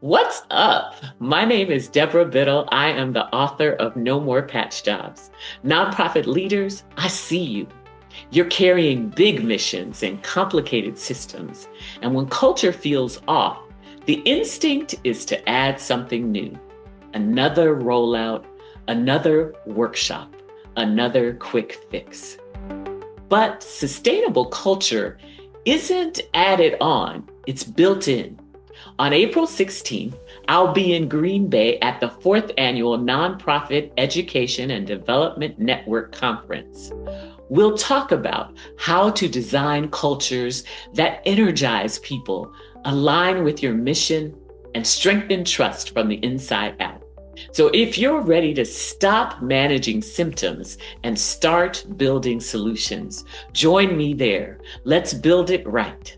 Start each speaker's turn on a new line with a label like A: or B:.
A: What's up? My name is Deborah Biddle. I am the author of No More Patch Jobs. Nonprofit leaders, I see you. You're carrying big missions and complicated systems. And when culture feels off, the instinct is to add something new. Another rollout, another workshop, another quick fix. But sustainable culture isn't added on, it's built in. On April 16th, I'll be in Green Bay at the fourth annual Nonprofit Education and Development Network Conference. We'll talk about how to design cultures that energize people, align with your mission, and strengthen trust from the inside out. So if you're ready to stop managing symptoms and start building solutions, join me there. Let's build it right.